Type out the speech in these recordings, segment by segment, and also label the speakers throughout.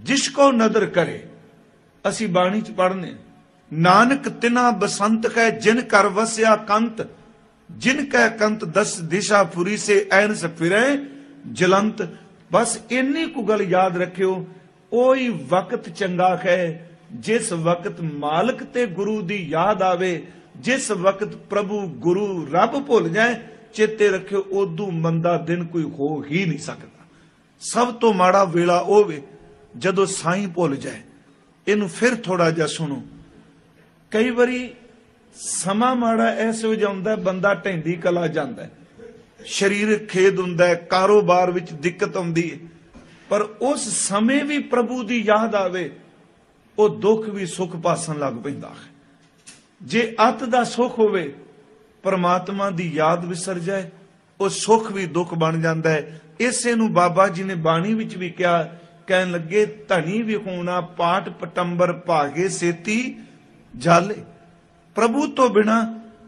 Speaker 1: जिसको नदर करे। असी बाणी च पढ़ने, नानक तिना बसंत कै जिन कर वस्या कंत, जिन कै कंत दस दिशा पुरी से ऐनस फिरे जलंत। बस इन्नी को गल याद रखियो, ओही वक्त चंगा है जिस वक्त मालक ते गुरु दी याद आवे। जिस वक्त प्रभु गुरु रब भुल जाए, चेते रखियो उदू मंदा दिन कोई हो ही नहीं सकता। सब तो माड़ा वेला होवे जदों साईं भुल जाए। इनू फिर थोड़ा जा सुनो। कई बारी समा माड़ा ऐसे हो जाता है, बंदा ढेंडी कला जाता है, शरीर खेद हुंदा है, कारोबार विच दिक्कत आउंदी है, पर उस समय भी प्रभु दी याद आवे, वो दुख भी सुख पासन लग पैंदा है। जे अत दा सुख होवे, परमात्मा दी याद विसर जाए, वो सुख भी दुख बन जाता है। इसे नू बाबा जी ने बाणी विच भी कहा, कहन लगे धनी विखोना पाट पटंबर भागे सेती जाले। प्रभु तो बिना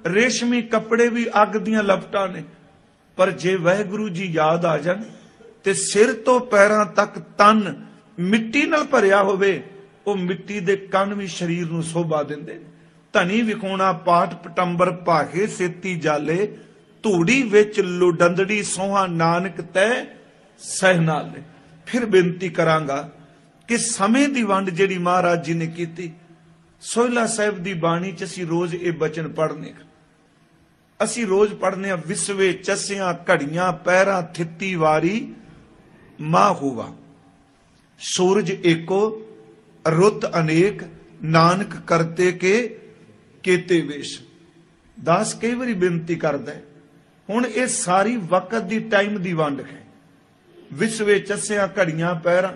Speaker 1: रेशमी कपड़े भी अग दियां लपटां ने, पर जे वाहिगुरु जी याद आ जान ते सिर तो पैरां तक तन मिट्टी नाल भरिया होवे, वो मिट्टी दे कण भी शरीर नूं शोभा दिंदे ने। धनी विखोना पाट पटंबर भागे सेती जाले, धूड़ी विच लुडंदड़ी सोहा नानक तै सह नाले। फिर बेनती करांगा कि समय दी वंड जिहड़ी महाराज जी ने कीती, सोहला साहिब दी बाणी च असीं रोज ये बचन पढ़ने, असीं रोज पढ़ने, विसवे चसियां घड़ियां पैरां थित्ती वारी मां होवा, सूरज एको रुत अनेक, नानक करते के केते वेश। दास कई बारी बेनती करदा है, हुण ये सारी वक्त दी टाइम दी वंड है। विसवे चसियां घड़ियां पैरां,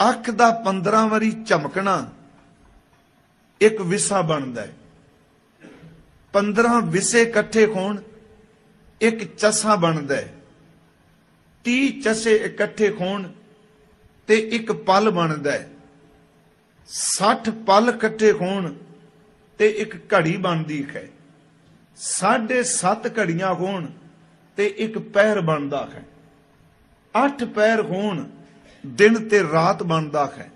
Speaker 1: अख दा 15 वारी झमकना एक विसा बनता है। 15 विसे इकट्ठे होण एक चसा बनता है। 30 चसे इकट्ठे होण ते एक पल बनता है। 60 पल इकट्ठे होण ते एक घड़ी बनती है। 7.5 घड़ियां होण ते एक पैर बनता है। 8 पैर होण दिन ते रात बनता है।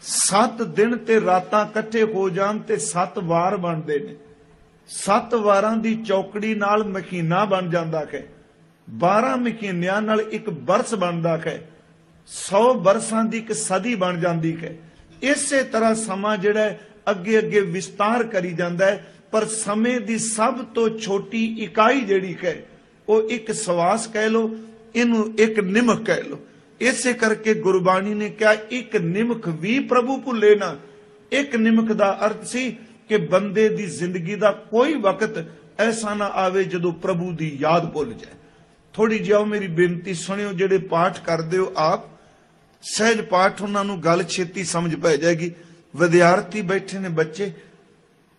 Speaker 1: 7 दिन ते रातां इकट्ठे हो जाण ते 7 वार बनते ने। 7 वारां दी चौकड़ी नाल महीना बन जाता है। 12 महीनिਆਂ नाल एक बरस बनता है। 100 बरसां दी एक सदी बन जाती है। इसे तरह समा जिहड़ा अगे अगे विस्तार करी जाता है, पर समय दी सब तो छोटी इकाई जिहड़ी है वो एक सवास कह लो, इनू एक निमक कह लो। इसे करके गुरबाणी ने कहा, एक निमक भी प्रभु भुले ना। एक निमक दा अर्थ सी कि बंदे दी जिंदगी दा कोई वक्त ऐसा ना आवे जदों प्रभु दी याद भुल जाए। थोड़ी जिहा मेरी बेनती सुनियो, जेड़े पाठ करदे हो आप, सहज पाठ उन्हां नूं गल छेती समझ पै जाएगी। विद्यार्थी बैठे ने बच्चे,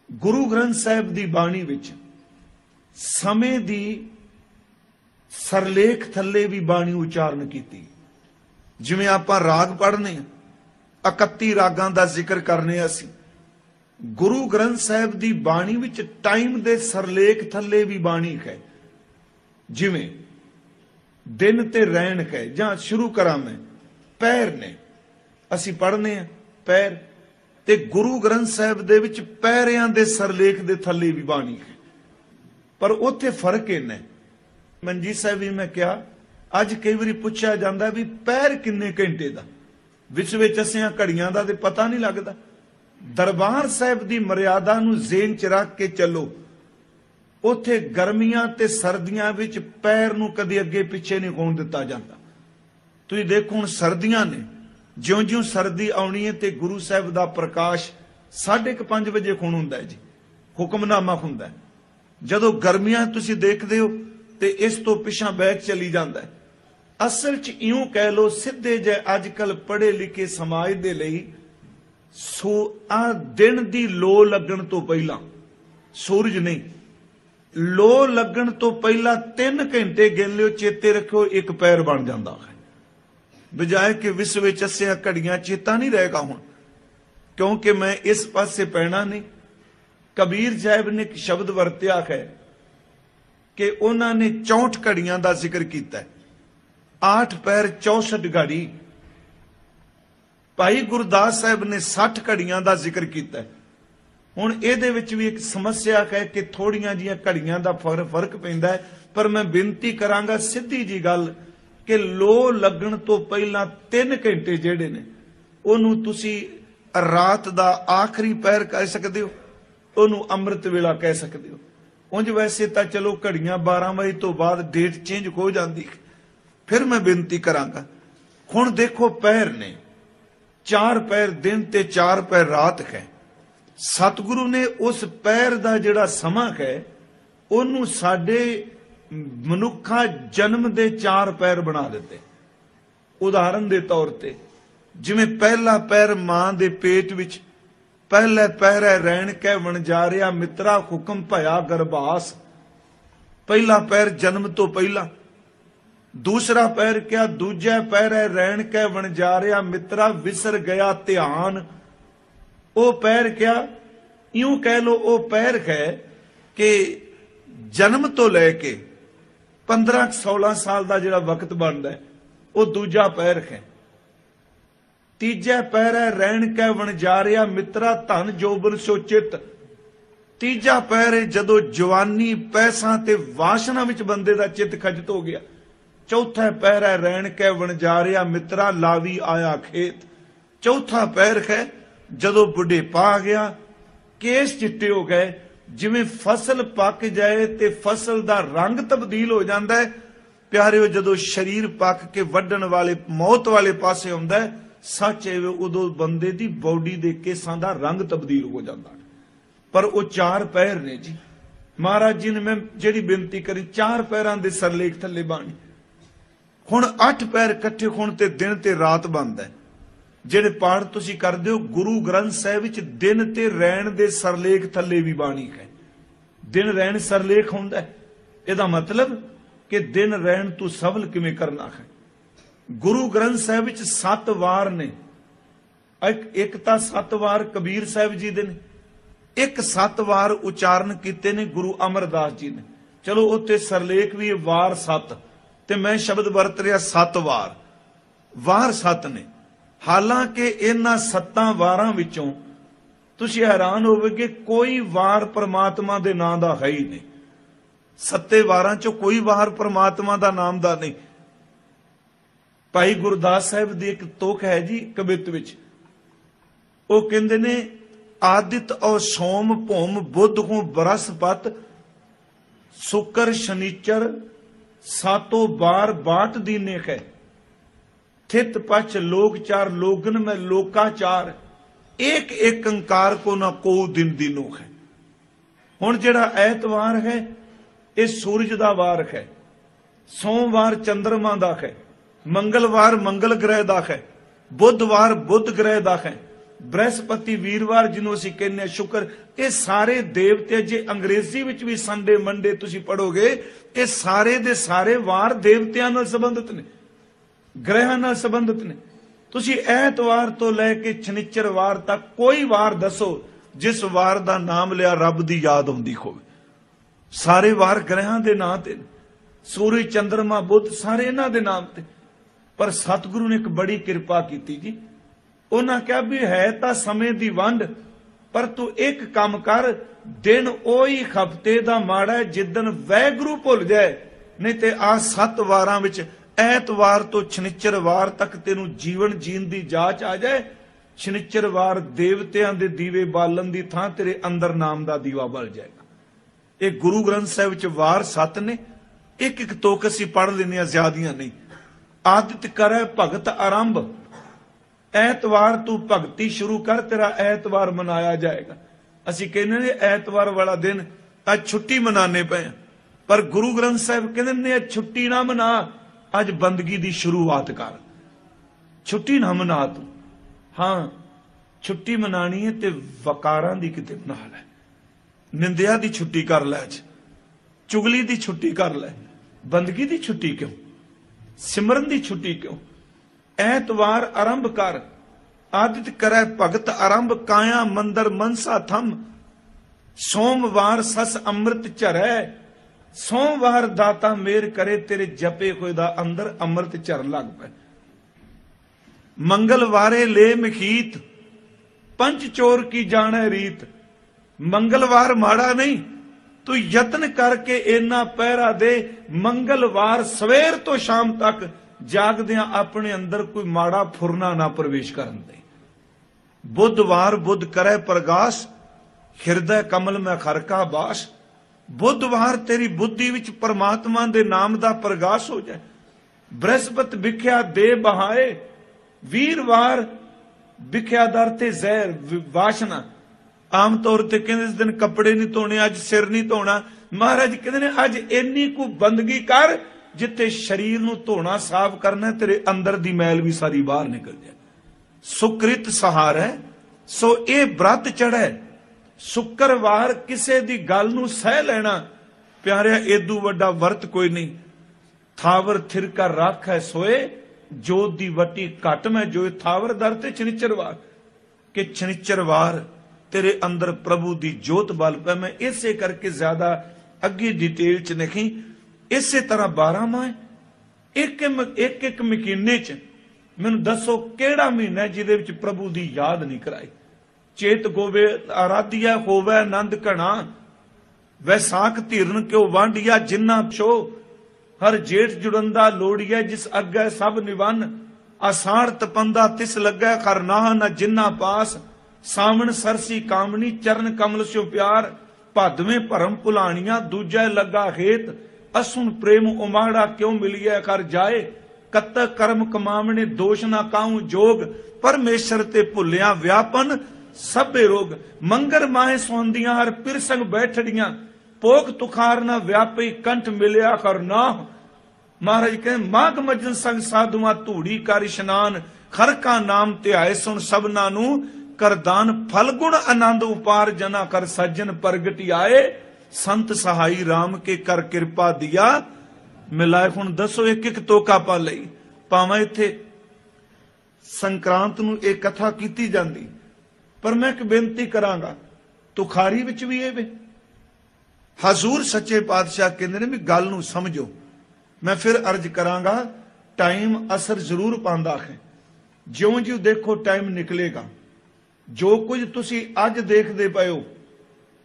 Speaker 1: गुरु ग्रंथ साहिब दी बाणी विच समय दी सरलेख थल्ले भी बाणी उचारण कीती। जिवें आपां राग पढ़ने, 31 रागां दा जिक्र करने, असीं गुरु ग्रंथ साहिब दी बाणी विच टाइम दे सरलेख थल्ले भी बाणी है। जिवें दिन ते रैण है, जां शुरू करा मैं, पैर ने असीं पढ़ने पैर, ते गुरु ग्रंथ साहिब दे विच पैरियां दे सरलेख दे थल्ले भी बाणी है। पर उत्थे फर्क इन्ना है। मंजी साहिब भी मैं क्या, अज कई बारी पुछया जांदा भी पैर किन्ने घंटे दा, विच विच असियां घड़ियां दा ते पता नहीं लगदा। दरबार साहिब दी मर्यादा नूं ज़ेहन च रख के चलो। उत्थे गर्मियां ते सर्दियां विच पैर नूं कदी अगे पिछे नहीं होण दिता जांदा। तुसीं देखो हुण सर्दियां ने, ज्यों ज्यों सर्दी आउणी है ते गुरु साहिब दा प्रकाश 5:30 वजे होण हुंदा है जी, हुक्मनामा हुंदा है। जदों गर्मियां तुसीं देखदे हो ते इस तो पिछां बैक चली जांदा है। असल च इउं कह लो, सीधे जे अजकल पढ़े लिखे समाज दे लई सो आ दिन दी लो लगण तो पहला, सूरज नहीं, लो लगण तो पहला 3 घंटे गिन लियो, चेते रखियो एक पैर बन जाता है। बजाय कि विश्व विच असियां घड़ियां, चेता नहीं रहेगा हुण, क्योंकि मैं इस पासे पैना नहीं। कबीर साहिब ने एक शब्द वरत्या है कि उन्होंने 64 घड़ियां का जिक्र किया। 8 पैर 64 घड़ी, ਭਾਈ ਗੁਰਦਾਸ ਸਾਹਿਬ ਨੇ 60 ਘੜੀਆਂ ਦਾ ਜ਼ਿਕਰ ਕੀਤਾ। ਹੁਣ ਇਹਦੇ ਵਿੱਚ ਵੀ ਇੱਕ ਸਮੱਸਿਆ ਹੈ ਕਿ ਥੋੜੀਆਂ ਜੀਆਂ ਘੜੀਆਂ ਦਾ ਫਰਕ ਪੈਂਦਾ ਹੈ, ਪਰ ਮੈਂ ਬੇਨਤੀ ਕਰਾਂਗਾ ਸਿੱਧੀ ਜੀ ਗੱਲ ਕਿ ਲੋ ਲੱਗਣ ਤੋਂ ਪਹਿਲਾਂ 3 ਘੰਟੇ ਜਿਹੜੇ ਨੇ ਉਹਨੂੰ ਤੁਸੀਂ ਰਾਤ ਦਾ ਆਖਰੀ ਪਹਿਰ ਕਹਿ ਸਕਦੇ ਹੋ, ਉਹਨੂੰ ਅੰਮ੍ਰਿਤ ਵੇਲਾ ਕਹਿ ਸਕਦੇ ਹੋ। ਉਂਝ ਵੈਸੇ ਤਾਂ ਚਲੋ ਘੜੀਆਂ 12 ਵਜੇ ਤੋਂ ਬਾਅਦ ਡੇਟ ਚੇਂਜ ਹੋ ਜਾਂਦੀ। ਫਿਰ ਮੈਂ ਬੇਨਤੀ ਕਰਾਂਗਾ, ਹੁਣ ਦੇਖੋ ਪਹਿਰ ਨੇ 4 ਪਹਿਰ ਦਿਨ ਤੇ 4 ਪਹਿਰ ਰਾਤ ਹੈ। ਸਤਿਗੁਰੂ ਨੇ ਉਸ ਪਹਿਰ ਦਾ ਜਿਹੜਾ ਸਮਾਂ ਹੈ ਉਹਨੂੰ ਸਾਡੇ ਮਨੁੱਖਾ ਜਨਮ ਦੇ 4 ਪਹਿਰ ਬਣਾ ਦਿੱਤੇ। ਉਦਾਹਰਨ ਦੇ ਤੌਰ ਤੇ ਜਿਵੇਂ ਪਹਿਲਾ ਪਹਿਰ ਮਾਂ ਦੇ ਪੇਟ ਵਿੱਚ, ਪਹਿਲੇ ਪਹਿਰੇ ਰਹਿਣ ਕਹਿ ਵਣਜਾਰਿਆ ਮਿੱਤਰਾ ਹੁਕਮ ਭਇਆ ਗਰਭਾਸ, ਪਹਿਲਾ ਪਹਿਰ ਜਨਮ ਤੋਂ ਪਹਿਲਾਂ। ਦੂਸਰਾ ਪਹਿਰ ਕਿਹਾ, ਦੂਜਾ ਪਹਿਰੇ ਰਹਿਣ ਕਹਿ ਵਣਜਾਰਿਆ ਮਿੱਤਰਾ ਵਿਸਰ ਗਿਆ ਧਿਆਨ। ਉਹ ਪਹਿਰ ਕਿਹਾ, ਇਉਂ ਕਹਿ ਲੋ ਉਹ ਪਹਿਰ ਹੈ ਕਿ ਜਨਮ ਤੋਂ ਲੈ ਕੇ 15-16 ਸਾਲ ਦਾ ਜਿਹੜਾ ਵਕਤ ਬਣਦਾ ਉਹ ਦੂਜਾ ਪਹਿਰ ਹੈ। ਤੀਜਾ ਪਹਿਰ ਹੈ ਰਹਿਣ ਕਹਿ ਵਣਜਾਰਿਆ ਮਿੱਤਰਾ ਧਨ ਜੋਬਨ ਸੋ ਚਿੱਤ। ਤੀਜਾ ਪਹਿਰ ਹੈ ਜਦੋਂ ਜਵਾਨੀ ਪੈਸਾ ਤੇ ਵਾਸ਼ਨਾ ਵਿੱਚ ਬੰਦੇ ਦਾ ਚਿੱਤ ਖਜਤ ਹੋ ਗਿਆ। ਚੌਥਾ ਪਹਿਰ ਹੈ ਰਹਿਣ ਕਹਿ ਵਣਜਾਰਿਆ ਮਿੱਤਰਾ ਲਾਵੀ ਆਇਆ ਖੇਤ। ਚੌਥਾ ਪਹਿਰ ਹੈ ਜਦੋਂ ਬੁਢੇਪਾ ਆ ਗਿਆ, ਕੇਸ ਚਿੱਟੇ ਹੋ ਗਏ, ਜਿਵੇਂ ਫਸਲ ਪੱਕ ਜਾਏ ਤੇ ਫਸਲ ਦਾ ਰੰਗ ਤਬਦੀਲ ਹੋ ਜਾਂਦਾ ਹੈ। ਪਿਆਰਿਓ, ਜਦੋਂ ਸਰੀਰ ਪੱਕ ਕੇ ਵੱਢਣ ਵਾਲੇ ਮੌਤ ਵਾਲੇ ਪਾਸੇ ਆਉਂਦਾ ਹੈ, ਸੱਚ ਹੈ ਉਦੋਂ ਬੰਦੇ ਦੀ ਬੋਡੀ ਦੇ ਕੇਸਾਂ ਦਾ ਰੰਗ ਤਬਦੀਲ ਹੋ ਜਾਂਦਾ। ਪਰ ਉਹ 4 ਪਹਿਰ ਨੇ ਜੀ। ਮਹਾਰਾਜ ਜੀ ਨੇ ਮੈਂ ਜਿਹੜੀ ਬੇਨਤੀ ਕਰੀ 4 ਪਹਿਰਾਂ ਦੇ ਸਰਲੇਖ ਥੱਲੇ ਬਾਣੀ। ਹੁਣ 8 ਪਹਿਰ ਇਕੱਠੇ ਹੋਣ ਤੇ ਦਿਨ ਤੇ ਰਾਤ ਬਣਦਾ। ਜਿਹੜੇ ਪਾਠ ਤੁਸੀਂ ਕਰਦੇ ਹੋ ਗੁਰੂ ਗ੍ਰੰਥ ਸਾਹਿਬ ਵਿੱਚ ਦਿਨ ਤੇ ਰਹਿਣ ਦੇ ਸਰਲੇਖ ਥੱਲੇ ਵੀ ਬਾਣੀ ਹੈ। ਦਿਨ ਰਹਿਣ ਸਰਲੇਖ ਹੁੰਦਾ, ਇਹਦਾ ਮਤਲਬ ਕਿ ਦਿਨ ਰਹਿਣ ਤੂੰ ਸਫਲ ਕਿਵੇਂ ਕਰਨਾ ਹੈ। ਗੁਰੂ ਗ੍ਰੰਥ ਸਾਹਿਬ ਵਿੱਚ 7 ਵਾਰ ਨੇ। ਇੱਕ ਤਾਂ 7 ਵਾਰ ਕਬੀਰ ਸਾਹਿਬ ਜੀ ਦੇ ਨੇ, ਇੱਕ 7 ਵਾਰ ਉਚਾਰਨ ਕੀਤੇ ਨੇ ਗੁਰੂ ਅਮਰਦਾਸ ਜੀ ਨੇ। ਚਲੋ ਉੱਥੇ ਸਰਲੇਖ ਵੀ ਵਾਰ 7 ਤੇ ਮੈਂ ਸ਼ਬਦ ਵਰਤ ਰਿਹਾ 7 ਵਾਰ। ਵਾਰ 7 ਨੇ। ਹਾਲਾਂਕਿ ਇਹਨਾਂ 7 ਵਾਰਾਂ ਵਿੱਚੋਂ ਤੁਸੀਂ ਹੈਰਾਨ ਹੋਵੋਗੇ ਕੋਈ ਵਾਰ ਪ੍ਰਮਾਤਮਾ ਦੇ ਨਾਂ ਦਾ ਹੈ ਹੀ ਨਹੀਂ। 7 ਵਾਰਾਂ ਚੋਂ ਕੋਈ ਵਾਰ ਪ੍ਰਮਾਤਮਾ ਦਾ ਨਾਮ ਦਾ ਨਹੀਂ। ਭਾਈ ਗੁਰਦਾਸ ਸਾਹਿਬ ਦੀ ਇੱਕ ਤੁਕ ਹੈ ਜੀ ਕਵਿਤ ਵਿੱਚ, ਉਹ ਕਹਿੰਦੇ ਨੇ ਆਦਿਤ ਔ ਸੋਮ ਭੂਮ ਬੁੱਧ ਹੂੰ ਬਰਸਪਤ ਸ਼ੁਕਰ ਸ਼ਨੀਚਰ ਸਾਤੋਂ ਬਾਰ ਬਾਟ ਦੀਨੇ ਹੈ थित पच लोक चार लोगन में लोकाचार एक एक अंकार को ना को दिन दिनों है। हुण जिहड़ा ऐतवार है ये सूरज दा वार है, सोमवार चंद्रमा दा है, मंगलवार मंगल ग्रह दा है, बुधवार बुध ग्रह दा है, बृहस्पति वीरवार जिन्हों असीं कहने शुक्र, ये सारे देवते जे अंग्रेजी विच भी संडे मंडे तुसीं पढ़ोगे ये सारे दे सारे वार देवतियां नाल संबंधित ने, ग्रहां नाल संबंधित ने। तुसीं ऐतवार तो लैके शनिचरवार तक कोई वार दसो जिस वार दा नाम लिया रब दी याद आउंदी होवे। सारे वार ग्रहां दे नाम ते, सूरज चंद्रमा बुध सारे इन्हां दे नाम ते। पर सतगुरु ने एक बड़ी कृपा कीती जी, उन्हां कहा भी है तां समय दी वंड पर तू एक काम कर, दिन ओही हफ्ते दा माड़ा है जिदन वैगुरु भुल जाए, नहीं ते आ 7 वारां विच ऐतवार तो शनिचरवार तक तेनू जीवन जीन दी जाच आ जाए। शनिचरवार देवतियां दे दीवे बालन दी थां तेरे अंदर नाम दा दीवा बल जाएगा। ये गुरु ग्रंथ साहिब च वार 7 ने, एक एक तुक असीं पढ़ लैने ज्यादियां नहीं। आदित करे भगत आरंभ, ऐतवार तू भगती शुरू कर, तेरा ऐतवार मनाया जाएगा। असीं कहने ने ऐतवार वाला दिन अज छुट्टी मनाने पे, पर गुरु ग्रंथ साहिब कहंदे ने छुट्टी ना मना, अज बंदगी दी शुरुआत कर, छुट्टी ना मना तू। हां छुट्टी मनानी है ते वकारां दी किते बना लै, निंदिया दी छुट्टी कर लै, अज चुगली दी छुट्टी कर लै, बंदगी दी छुट्टी क्यों, सिमरन दी छुट्टी क्यों। ऐतवार आरंभ कर, आदित करे भगत आरंभ, काया मंदर मनसा थम, सोमवार सस अमृत झरै, सोमवार दाता मेर करे तेरे जपे हुए दा अंदर अमृत झर लग पे। मंगलवारे ले मखीत, पंच चोर की जाने रीत। मंगलवार माड़ा नहीं, तू यत्न करके इन्ना पहरा दे, मंगलवार सवेर तो शाम तक जागदियां अपने अंदर कोई माड़ा फुरना ना प्रवेश करन दे। बुधवार बुध करे प्रगास, हिरदय कमल में खर का बास। बुधवार तेरी बुद्धि विच परमात्मा दे नाम दा प्रगास हो जाए। बृहस्पति विख्या दे बहाए, वीरवार विख्या दर ते जहर वाशना। आम तौर ते कहंदे इस दिन कपड़े नहीं धोने, अज सिर नहीं धोना। महाराज कहंदे ने अज इन्नी को बंदगी कर जिथे शरीर नूं धोना साफ करना, तेरे अंदर दी मैल भी सारी बाहर निकल जाए। सुकृत सहार है सो ये व्रत चढ़े। शुक्रवार किसे दी गल नूं सह लेना प्यारिया, एदू वड्डा वर्त कोई नहीं। थावर थिरका राख है सोए, जोत दी वटी घट में जोए। थावर दर ते शनिचरवार के शनिचरवार तेरे अंदर प्रभु दी जोत बल पे। मैं इसे करके ज्यादा अगे डिटेल च नहीं। इसे तरह 12 माह एक एक महीने च मैनू दसो केड़ा महीना जिदे विच प्रभु दी याद नहीं कराई। चेत गोवे आराध्या होवे आनंद घना, वैसाख धीरन क्यों वांडिया जिन्ना छो। हर जेठ जुड़ंदा लोड़िया जिस अग्गे सब निवन। आसाड़ तपंदा तिस लगे खर नाह न जिन्ना पास। सावण सरसी कामनी चरण कमल स्यो प्यार। भादवें भरम भुलानिया दूजा लगा हेत। असुन प्रेम उमाड़ा क्यों मिलिया कर जाए। कत कर्म कमावने दोष ना काऊ जोग। परमेश्वर ते भुलिया व्यापन सबे रोग। मंगर माहे सौंदियां हर पिरसंग बैठड़ियां। पोक तुखार ना व्यापी कंठ मिलिया कर नाह। महाराज कहते माघ मजन संग साधुआ धूड़ी कर इशनान। खर का नाम ध्याए सुन सबना नू करदान। फलगुण आनंद उपार जना कर सज्जन प्रगति आए। संत सहाई राम के कर कृपा दिया मिलाए। हुण दसो एक एक टोका पा लई। भावें इत्थे संक्रांत नूं एक कथा कीती जांदी, पर मैं एक बेनती करांगा, तुखारी विच भी ये वे। हजूर सच्चे पातशाह कहंदे ने भी गल नूं समझो। मैं फिर अर्ज करांगा, टाइम असर जरूर पांदा है। ज्यों ज्यों देखो टाइम निकलेगा। जो कुछ तुसी अज देखदे पए हो,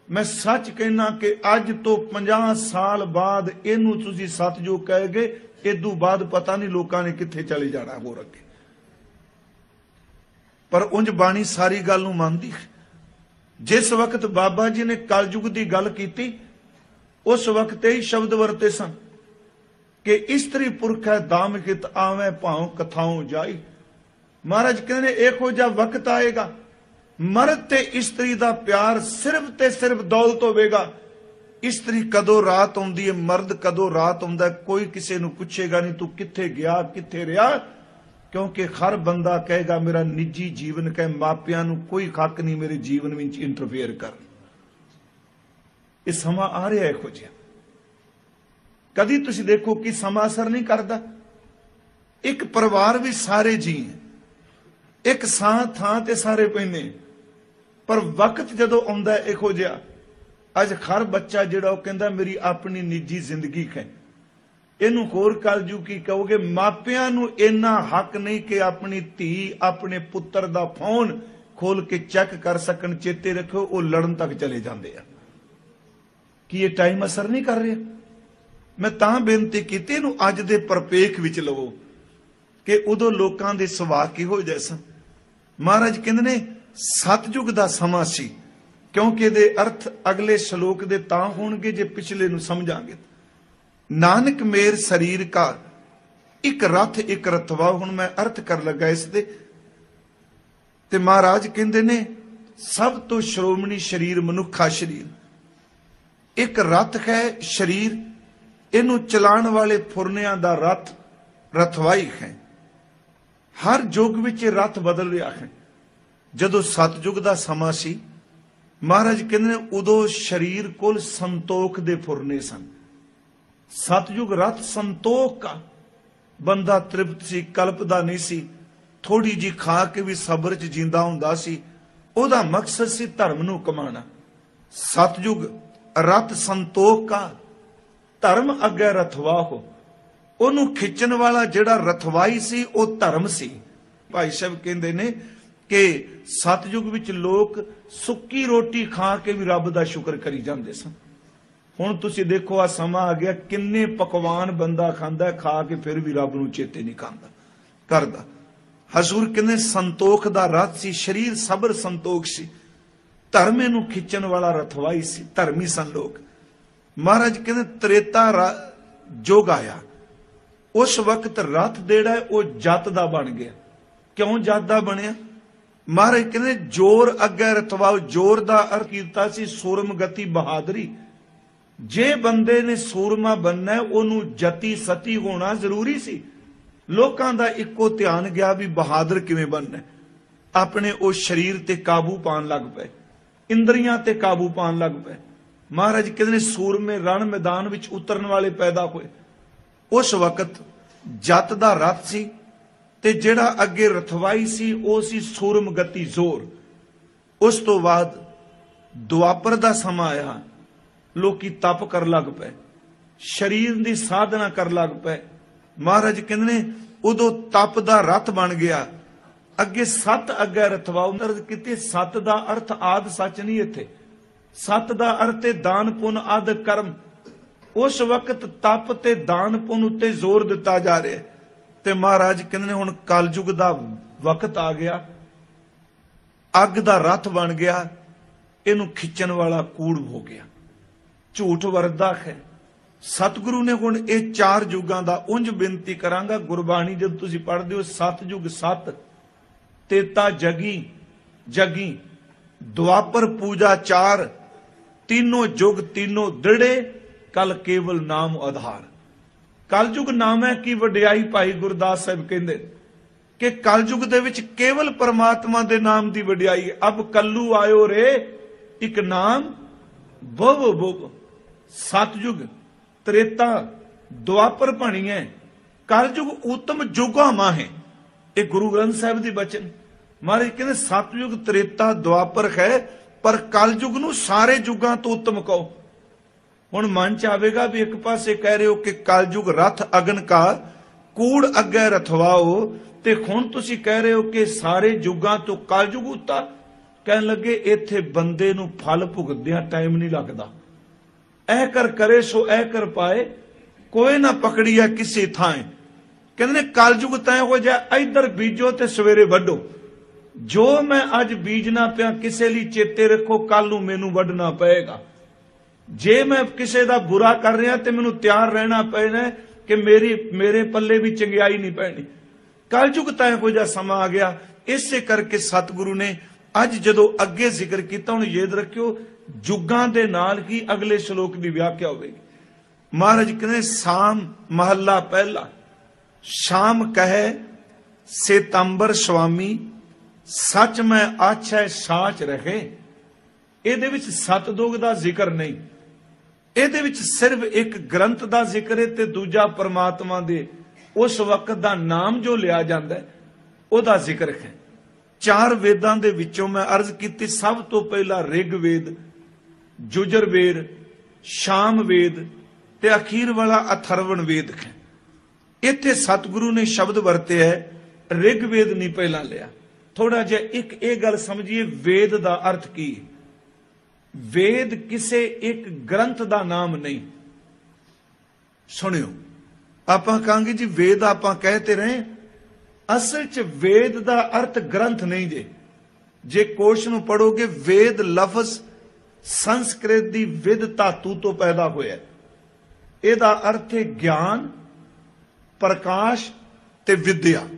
Speaker 1: मैं सच कहना कि अज तो 50 साल बाद इनू तुसी सतयुग कहोगे, इदू बाद पता नहीं लोगों ने कित्थे चले जाना हो अगे। पर उंज बाणी सारी गल नूं मनदी है। जिस वक्त बाबा जी ने कलयुग की गल की, उस वक्त यही शब्द वरते सन कि स्त्री पुरख है दाम हित आवे भाव कथाओं जाई। महाराज कहने इहो जिहा वक्त आएगा, मर्द ते स्त्री दा प्यार सिर्फ ते सिर्फ दौलत होवेगा। स्त्री कदों रात आउंदी है, मर्द कदों रात आउंदा है, कोई किसी नूं पुछेगा नहीं तू कित्थे गया कित्थे रहा। क्योंकि हर बंदा कहेगा मेरा निजी जीवन कहे, मापियां नूं कोई हक नहीं मेरे जीवन में इंटरफेयर कर। यह समा आ रहा है इहो जिहा। कदी तुसीं देखो कि समा असर नहीं करता। एक परिवार भी सारे जी हैं, एक थां ते सारे पैंदे, पर वक्त जदों आउंदा इहो जिहा। अज हर बच्चा जिहड़ा ओह कहंदा मेरी अपनी निजी जिंदगी है। इनू होर कलजू की कहोगे, मापियां नूं इन्ना हक नहीं कि अपनी धी अपने पुत्र दा फोन खोल के चेक कर सकन। चेते रखो वो लड़न तक चले जाते हैं। कि ये टाइम असर नहीं कर रहा। मैं तां बेनती की इनू अज दे परपेख विच लवो कि उदों लोकां दे सुभाਅ किहो जिहे सन। महाराज कहंदे ने सतयुग दा समा सी, क्योंकि इहदे अर्थ अगले श्लोक दे तां होणगे जे पिछले नूं समझांगे। नानक मेर शरीर का एक रथ एक रथवा। हुण मैं अर्थ कर लगा इस दे ते महाराज कहंदे ने सब तो श्रोमणी शरीर मनुखा शरीर एक रथ है। शरीर इनू चलाण वाले फुरनियां दा रथ रथवाई है। हर युग विच रथ बदल रहा है। जदों सतयुग दा समा सी, महाराज कहंदे ने उदों शरीर कोल संतोख दे फुरने सन। सतयुग रथ संतोख का, बंदा तृप्त सी, कल्पदा नहीं सी, थोड़ी जी खा के भी सबर च जींदा हुंदा सी। ओदा मकसद सी धर्म नूं कमाना। सतयुग रथ संतोख का, धर्म अगे रथवा हो। ओनू खिंचण वाला जिहड़ा रथवाई सी ओ धर्म सी। भाई साहब कहते ने कि सतयुग विच लोग सुक्की रोटी खा के भी रब दा शुक्र करी जांदे सन। हुण तुसीं देखो आ समा आ गया किन्ने पकवान बंदा खांदा खा के फिर भी रब नूं चेते नहीं करदा। हजूर कहंदे संतोख दा रथ सी, शरीर सबर संतोख सी, धर्म नूं खिच्चण वाला रथवाई सी, धर्मी सन लोग। महाराज कहंदे त्रेता जुग आया, उस वक्त रथ जेड़ा है वो जत दा बन गया। क्यों जत दा बनया? महाराज कहंदे जोर अगे रथवाओ। जोर दा अर्थ कीता सी सूरम गति बहादरी। जे बंदे ने सूरमा बनना है ओनू जति सती होना जरूरी सी। लोकां दा इक्को ध्यान गया भी बहादुर किवें बनना है। अपने उस शरीर ते काबू पान लग पे, इंद्रियां ते काबू पान लग पे। महाराज कहंदे सूरमे रण मैदान विच उतरन वाले पैदा होए। उस वक्त जत दा रथ सी ते जेड़ा अगे रथवाई सी ओ सी सूरम गति जोर। उस तो बाद दुआपर दा समा आया, लोकी तप कर लग पे, शरीर दी साधना कर लग पे। महाराज कहंदे ने उदों तप दा रथ बन गया। अगे सत अगे रथवाओ किते। सत दा अर्थ आद सच नहीं, इत्थे सत दा अर्थ है दान पुन आद कर्म। उस वक्त तप ते दान पुन उत्ते जोर दिता जा रहा है। ते महाराज कहंदे ने हुण कलयुग दा वक्त आ गया, अग दा रथ बन गया, इनू खिच्चण वाला कूड़ हो गया, झूठ वरदा है। सतगुरु ने हुण ये चार युगां दा उंज बेनती करांगा। गुरबाणी जब तुसीं पढ़दे हो सतयुग सत, तेता जगी जगी, द्वापर पूजा चार, तीनों जुग तीनों दृढ़े, कल केवल नाम आधार। कलयुग नाम है की वडियाई भाई गुरदास साहब कहंदे कि कलयुग दे विच केवल परमात्मा दे नाम दी वडियाई है। अब कल्लू आयो रे एक नाम भव भव। सतयुग त्रेता द्वापर बनी है, कलयुग उत्तम जुगा माहे। ये गुरु ग्रंथ साहब दी बचन। महाराज कहंदे सतयुग त्रेता द्वापर है, पर कलयुग नूं सारे युगां तो उत्तम कहो। हुण मन च आवेगा भी एक पासे कह रहे हो कि कलयुग रथ अगन का, कूड़ अगे रथवाओ, ते हुण तुसीं कह रहे हो कि सारे युगां तो कलयुग उत्ता। कहन लगे इत्थे बंदे नूं फल भुगतदियां टाइम नहीं लगदा। ऐ कर करे सो ऐ कर पाए, कोई ना पकड़िया किसी थाएं। कहंदे कलयुग तैं हो जा, इधर बीजो ते सवेरे वड्डो। जो मैं अज बीजना पिया किसे लिए चेते रखो, कल नूं मैनूं वड्डना पएगा। जे मैं किसी का बुरा कर रहा तो मैनूं तैयार रहना पैना कि मेरे पल्ले भी चंगियाई नहीं पैनी। कलयुग तैं हो जा समा आ गया। इसे करके सतगुरु ने अज जदों अगे जिक्र किया, हुण याद रखियो जुगां दे नाल ही अगले श्लोक की व्याख्या होगी। महाराज कहते साम महला पहला, शाम कहे सितंबर स्वामी, सच में आछै साच रहे। ਇਹਦੇ ਵਿੱਚ ਸਤਿਯੁਗ ਦਾ ਜ਼ਿਕਰ ਨਹੀਂ, ਇਹਦੇ ਵਿੱਚ ਸਿਰਫ ਇੱਕ ਗ੍ਰੰਥ ਦਾ ਜ਼ਿਕਰ ਹੈ ਤੇ ਦੂਜਾ ਪਰਮਾਤਮਾ ਦੇ ਉਸ ਵਕਤ ਦਾ ਨਾਮ ਜੋ ਲਿਆ ਜਾਂਦਾ ਹੈ ਉਹਦਾ ਜ਼ਿਕਰ ਹੈ। ਚਾਰ ਵੇਦਾਂ ਦੇ ਵਿੱਚੋਂ ਮੈਂ ਅਰਜ਼ ਕੀਤੀ, ਸਭ ਤੋਂ ਪਹਿਲਾਂ ਰਿਗ ਵੇਦ, ਜੁਜਰ ਵੇਦ, ਸ਼ਾਮ ਵੇਦ ਤੇ ਅਖੀਰ ਵਾਲਾ ਅਥਰਵਣ ਵੇਦ ਹੈ। ਇੱਥੇ ਸਤਿਗੁਰੂ ਨੇ ਸ਼ਬਦ ਵਰਤੇ ਹੈ ਰਿਗ ਵੇਦ ਨਹੀਂ ਪਹਿਲਾਂ ਲਿਆ। ਥੋੜਾ ਜਿਹਾ ਇੱਕ ਇਹ ਗੱਲ ਸਮਝੀਏ, ਵੇਦ ਦਾ ਅਰਥ ਕੀ ਹੈ। वेद किसे एक ग्रंथ का नाम नहीं। सुनियो, आप कहांगे जी वेद आप कहते रहे, असल च वेद का अर्थ ग्रंथ नहीं जे। जे कोश नूं पढ़ोगे, वेद लफ्ज संस्कृत की विद धातु तो पैदा होया। इहदा अर्थ है ज्ञान, प्रकाश ते विद्या।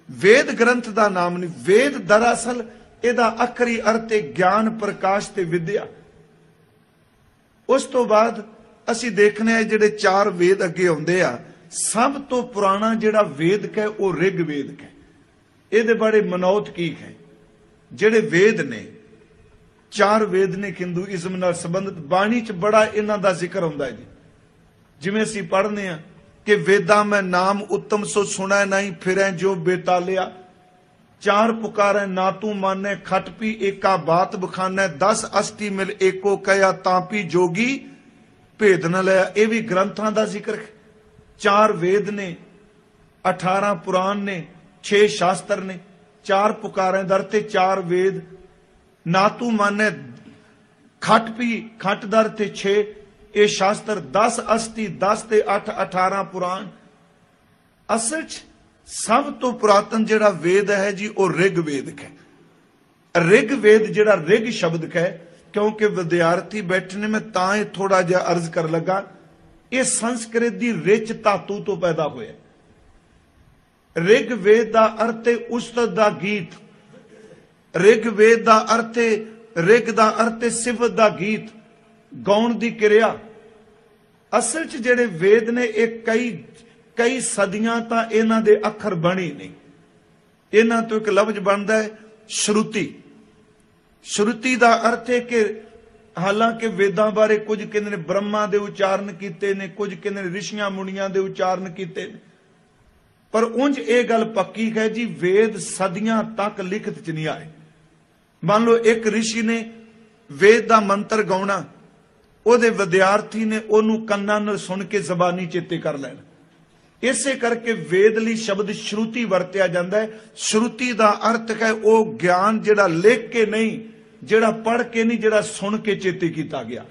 Speaker 1: वेद ग्रंथ का नाम नहीं। वेद दरअसल ਇਹਦਾ ਆਖਰੀ ਅਰਥ ਹੈ ਗਿਆਨ, ਪ੍ਰਕਾਸ਼ ਤੇ ਵਿਦਿਆ। ਉਸ ਤੋਂ ਬਾਅਦ ਅਸੀਂ ਦੇਖਨੇ ਆ ਜਿਹੜੇ ਚਾਰ ਵੇਦ ਅੱਗੇ ਆਉਂਦੇ ਆ, ਸਭ ਤੋਂ ਪੁਰਾਣਾ ਜਿਹੜਾ ਵੇਦ ਹੈ ਉਹ ਰਿਗ ਵੇਦ ਹੈ। ਇਹਦੇ ਬਾਰੇ ਮਨੌਤ ਕੀ ਹੈ। ਜਿਹੜੇ ਵੇਦ ਨੇ, ਚਾਰ ਵੇਦ ਨੇ ਹਿੰਦੂਇਜ਼ਮ ਨਾਲ ਸੰਬੰਧਿਤ, ਬਾਣੀ 'ਚ ਬੜਾ ਇਹਨਾਂ ਦਾ ਜ਼ਿਕਰ ਹੁੰਦਾ ਹੈ ਜੀ। ਜਿਵੇਂ ਅਸੀਂ ਪੜ੍ਹਨੇ ਆ ਕਿ ਵੇਦਾਂ ਮੈਂ ਨਾਮ ਉੱਤਮ ਸੋ ਸੁਣੈ ਨਹੀਂ, ਫਿਰੈ ਜੋ ਬੇਤਾਲਿਆ। चार पुकारे ना तू माने, खट पी एका बात बखाने, 10 अष्टी मिल एको कया तापी जोगी भेद न लिया। यह भी ग्रंथां दा जिक्र है। चार वेद ने, 18 पुराण ने, 6 शास्त्र ने। चार पुकारें दर ते चार वेद, ना तू माने खट पी खट दर ते 6 ये शास्त्र, 10 अस्थि 10 ते 8 18 पुराण। असल च सब तो पुरातन जिहड़ा वेद है जी वो ऋग वेद है। ऋग वेद जिहड़ा ऋग शब्द है, क्योंकि विद्यार्थी बैठे ने, मैं तां थोड़ा जिहा अर्ज कर लगा, ये संस्कृत दी रिच धातु तो पैदा होया। ऋग वेद का अर्थ है उस्तत दा गीत, ऋग वेद का अर्थ है, ऋग का अर्थ है सिफत दा गीत, गाउण दी क्रिया। असल च जिहड़े वेद ने एक कई सदियां तां इन्हां दे अखर बने नहीं। इन्हां तो एक लफ्ज बनता है श्रुति। श्रुति का अर्थ है कि हालांकि वेदां बारे कुछ कहंदे ने ब्रह्मा दे उच्चारण कीते ने, कुछ कहंदे ने ऋषियां मुनियां दे उच्चारण कीते ने, पर उंज ये गल पक्की है जी वेद सदियां तक लिखत च नहीं आए। मान लो एक ऋषि ने वेद का मंत्र गाउणा, ਉਹਦੇ विद्यार्थी ने ਉਹਨੂੰ ਕੰਨਾਂ ਨਾਲ सुन के जबानी चेते कर ਲੈਣਾ। इसे करके वेद ਲਈ शब्द श्रुति ਵਰਤਿਆ ਜਾਂਦਾ है। श्रुति का अर्थ है वो ज्ञान जिहड़ा लिख के नहीं, जिहड़ा पढ़ के नहीं, जिहड़ा सुन के चेते किया गया।